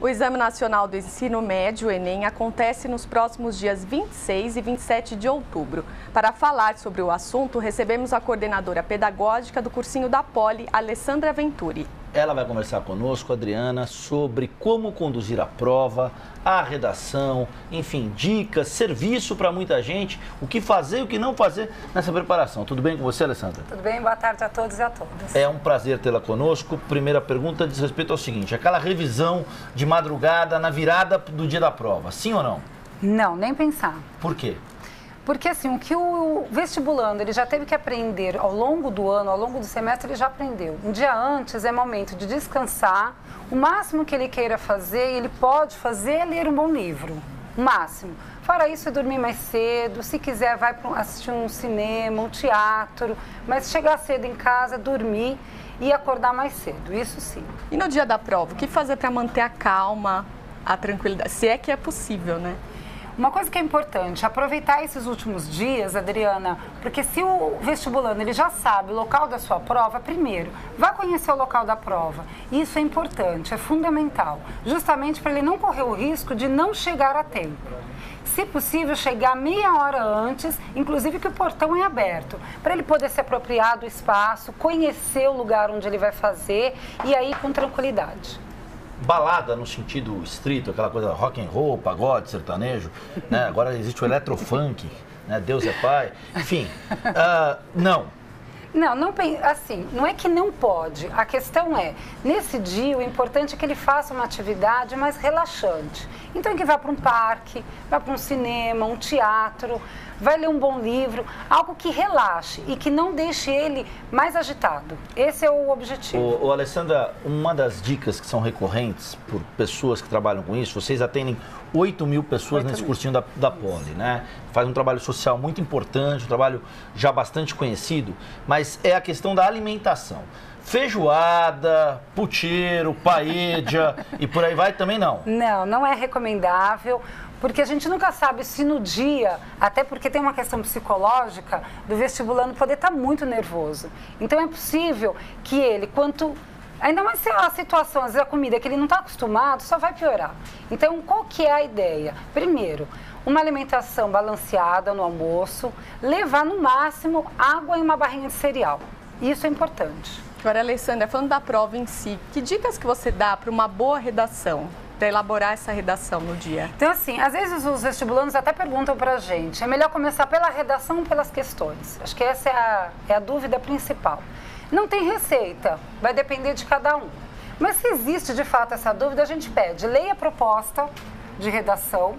O Exame Nacional do Ensino Médio, Enem, acontece nos próximos dias 26 e 27 de outubro. Para falar sobre o assunto, recebemos a coordenadora pedagógica do cursinho da Poli, Alessandra Venturi. Ela vai conversar conosco, Adriana, sobre como conduzir a prova, a redação, enfim, dicas, serviço para muita gente, o que fazer e o que não fazer nessa preparação. Tudo bem com você, Alessandra? Tudo bem, boa tarde a todos e a todas. É um prazer tê-la conosco. Primeira pergunta diz respeito ao seguinte, aquela revisão de madrugada na virada do dia da prova, sim ou não? Não, nem pensar. Por quê? Porque assim, o que o vestibulando ele já teve que aprender ao longo do ano, ao longo do semestre, ele já aprendeu. Um dia antes é momento de descansar, o máximo que ele queira fazer, ele pode fazer é ler um bom livro, o máximo. Fora isso, é dormir mais cedo, se quiser vai assistir um cinema, um teatro, mas chegar cedo em casa, dormir e acordar mais cedo, isso sim. E no dia da prova, o que fazer para manter a calma, a tranquilidade, se é que é possível, né? Uma coisa que é importante, aproveitar esses últimos dias, Adriana, porque se o vestibulando ele já sabe o local da sua prova, primeiro, vá conhecer o local da prova. Isso é importante, é fundamental, justamente para ele não correr o risco de não chegar a tempo. Se possível, chegar meia hora antes, inclusive que o portão é aberto, para ele poder se apropriar do espaço, conhecer o lugar onde ele vai fazer e aí com tranquilidade. Balada no sentido estrito, aquela coisa rock and roll, pagode, sertanejo, né? Agora existe o eletrofunk, né? Deus é pai, enfim, não. Não, assim, não é que não pode, a questão é, nesse dia o importante é que ele faça uma atividade mais relaxante. Então que vá para um parque, vá para um cinema, um teatro, vai ler um bom livro, algo que relaxe e que não deixe ele mais agitado. Esse é o objetivo. Alessandra, uma das dicas que são recorrentes por pessoas que trabalham com isso, vocês atendem 8.000 pessoas nesse cursinho da Poli, né? Faz um trabalho social muito importante, um trabalho já bastante conhecido, mas é a questão da alimentação. Feijoada, puteiro, paella e por aí vai também não? Não é recomendável, porque a gente nunca sabe se no dia, até porque tem uma questão psicológica do vestibulando poder estar muito nervoso. Então é possível que ele, ainda mais se a situação, às vezes a comida que ele não está acostumado, só vai piorar. Então qual que é a ideia? Primeiro, uma alimentação balanceada no almoço, levar no máximo água e uma barrinha de cereal. Isso é importante. Agora, Alessandra, falando da prova em si, que dicas que você dá para uma boa redação, para elaborar essa redação no dia? Então, assim, às vezes os vestibulandos até perguntam para a gente, é melhor começar pela redação ou pelas questões? Acho que essa é a dúvida principal. Não tem receita, vai depender de cada um. Mas se existe de fato essa dúvida, a gente pede, leia a proposta de redação,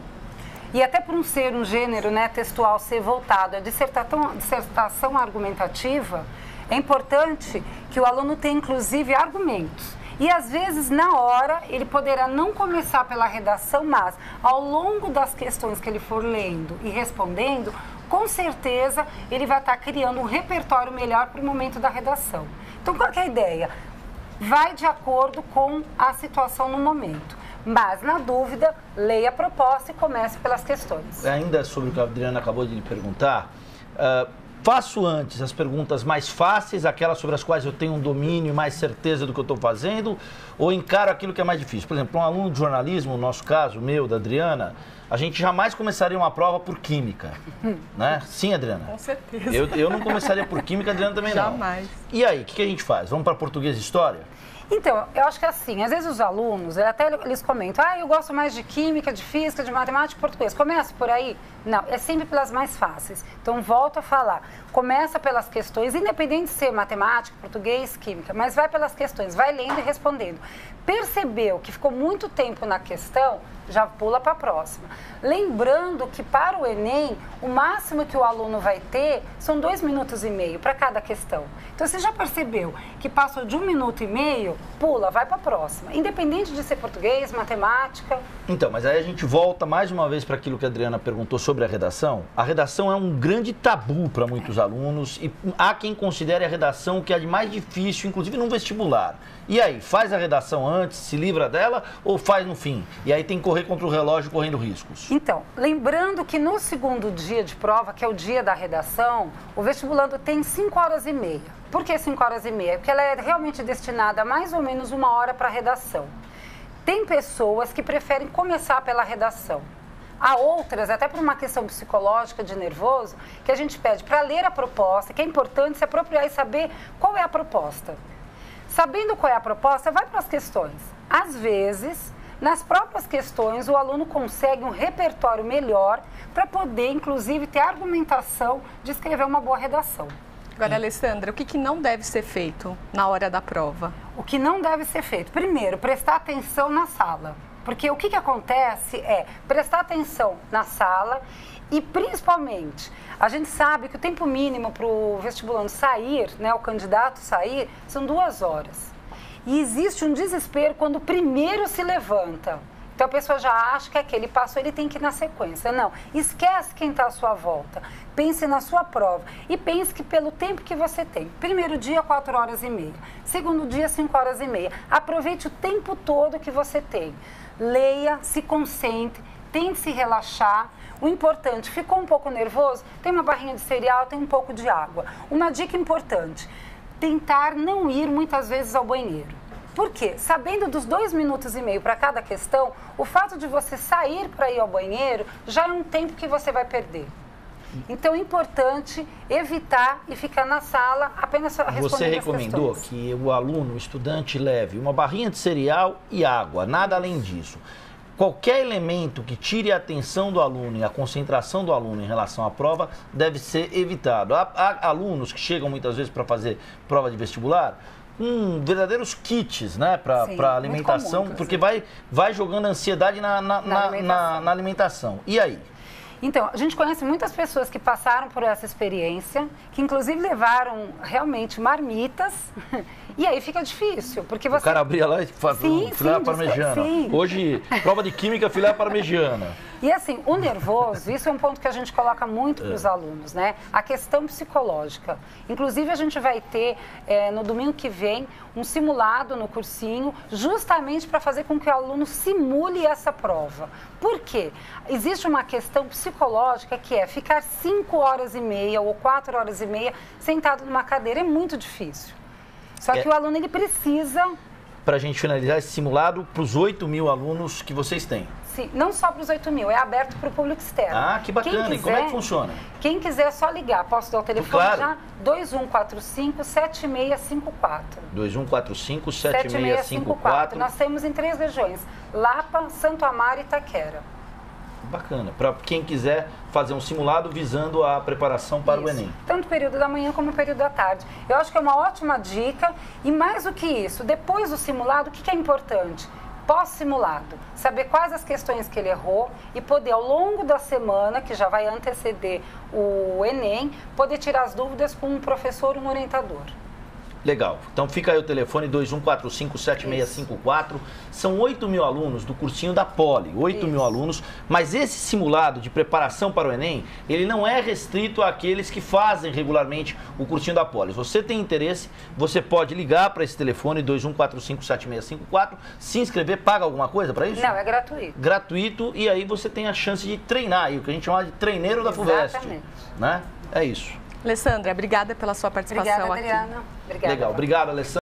e até por ser um gênero, né, textual ser voltado à dissertação argumentativa, é importante que o aluno tenha, inclusive, argumentos. E, às vezes, na hora, ele poderá não começar pela redação, mas, ao longo das questões que ele for lendo e respondendo, com certeza, ele vai estar criando um repertório melhor para o momento da redação. Então, qual que é a ideia? Vai de acordo com a situação no momento. Mas, na dúvida, leia a proposta e comece pelas questões. Ainda sobre o que a Adriana acabou de lhe perguntar, faço antes as perguntas mais fáceis, aquelas sobre as quais eu tenho um domínio e mais certeza do que eu estou fazendo, ou encaro aquilo que é mais difícil? Por exemplo, um aluno de jornalismo, no nosso caso, meu, da Adriana, a gente jamais começaria uma prova por química, né? Sim, Adriana? Com certeza. Eu não começaria por química, a Adriana também não. Jamais. E aí, o que a gente faz? Vamos para português e história? Então, eu acho que assim, às vezes os alunos, até eles comentam, eu gosto mais de química, de física, de matemática e português. Começa por aí? Não, é sempre pelas mais fáceis. Então, volto a falar, começa pelas questões, independente de ser matemática, português, química, mas vai pelas questões, vai lendo e respondendo. Percebeu que ficou muito tempo na questão, já pula para a próxima. Lembrando que para o Enem, o máximo que o aluno vai ter são 2,5 minutos para cada questão. Então, você já percebeu que passou de 1,5 minuto, pula, vai para a próxima. Independente de ser português, matemática. Então, mas aí a gente volta mais uma vez para aquilo que a Adriana perguntou sobre a redação. A redação é um grande tabu para muitos alunos e há quem considere a redação que é a de mais difícil, inclusive no vestibular. E aí, faz a redação antes, se livra dela ou faz no fim? E aí tem que correr contra o relógio correndo riscos. Então, lembrando que no segundo dia de prova, que é o dia da redação, o vestibulando tem 5h30. Por que 5h30? Porque ela é realmente destinada a mais ou menos 1 hora para a redação. Tem pessoas que preferem começar pela redação. Há outras, até por uma questão psicológica de nervoso, que a gente pede para ler a proposta, que é importante se apropriar e saber qual é a proposta. Sabendo qual é a proposta, vai para as questões. Às vezes, nas próprias questões, o aluno consegue um repertório melhor para poder, inclusive, ter argumentação de escrever uma boa redação. Agora, Alessandra, o que não deve ser feito na hora da prova? O que não deve ser feito? Primeiro, prestar atenção na sala. Porque o que acontece é prestar atenção na sala e, principalmente, a gente sabe que o tempo mínimo para o vestibulando sair, né, o candidato sair, são 2 horas. E existe um desespero quando o primeiro se levanta. Então a pessoa já acha que aquele passo ele tem que ir na sequência. Não, esquece quem está à sua volta. Pense na sua prova e pense que pelo tempo que você tem. Primeiro dia, 4 horas e meia. Segundo dia, 5 horas e meia. Aproveite o tempo todo que você tem. Leia, se concentre, tente se relaxar. O importante, ficou um pouco nervoso? Tem uma barrinha de cereal, tem um pouco de água. Uma dica importante, tentar não ir muitas vezes ao banheiro. Por quê? Sabendo dos 2 minutos e meio para cada questão, o fato de você sair para ir ao banheiro já é um tempo que você vai perder. Então é importante evitar e ficar na sala apenas respondendo as questões. Você recomendou que o aluno, o estudante, leve uma barrinha de cereal e água, nada além disso. Qualquer elemento que tire a atenção do aluno e a concentração do aluno em relação à prova deve ser evitado. Há alunos que chegam muitas vezes para fazer prova de vestibular verdadeiros kits, né, para alimentação, comum, porque vai jogando ansiedade na alimentação. E aí? Então, a gente conhece muitas pessoas que passaram por essa experiência, que inclusive levaram realmente marmitas, e aí fica difícil, porque você... O cara abria lá e fazia filé parmegiana. Hoje, prova de química, filé parmegiana. E assim, o nervoso, isso é um ponto que a gente coloca muito para os alunos, né? A questão psicológica. Inclusive, a gente vai ter, no domingo que vem, um simulado no cursinho, justamente para fazer com que o aluno simule essa prova. Por quê? Existe uma questão psicológica que é ficar 5 horas e meia ou 4 horas e meia sentado numa cadeira. É muito difícil. Só que o aluno, ele precisa... Para a gente finalizar esse simulado, para os 8.000 alunos que vocês têm. Sim, não só para os 8.000, é aberto para o público externo. Ah, que bacana. Quiser, e como é que funciona? Quem quiser é só ligar. Posso dar o telefone claro. já? 2145-7654. 2145-7654. Nós temos em 3 regiões, Lapa, Santo Amaro e Itaquera. Bacana. Para quem quiser fazer um simulado visando a preparação para o Enem. Tanto o período da manhã como o período da tarde. Eu acho que é uma ótima dica. E mais do que isso, depois do simulado, o que é importante? Pós-simulado, saber quais as questões que ele errou e poder, ao longo da semana, que já vai anteceder o Enem, poder tirar as dúvidas com um professor, um orientador. Legal. Então fica aí o telefone 2145-7654. São 8.000 alunos do cursinho da Poli, 8.000 alunos, mas esse simulado de preparação para o Enem, ele não é restrito àqueles que fazem regularmente o cursinho da Poli. Se você tem interesse, você pode ligar para esse telefone 2145-7654, se inscrever, paga alguma coisa para isso? Não, é gratuito. Gratuito, e aí você tem a chance de treinar aí, o que a gente chama de treineiro da FUVEST. Exatamente. Né? É isso. Alessandra, obrigada pela sua participação aqui. Obrigada, Adriana. Obrigada. Legal, obrigado, Alessandra.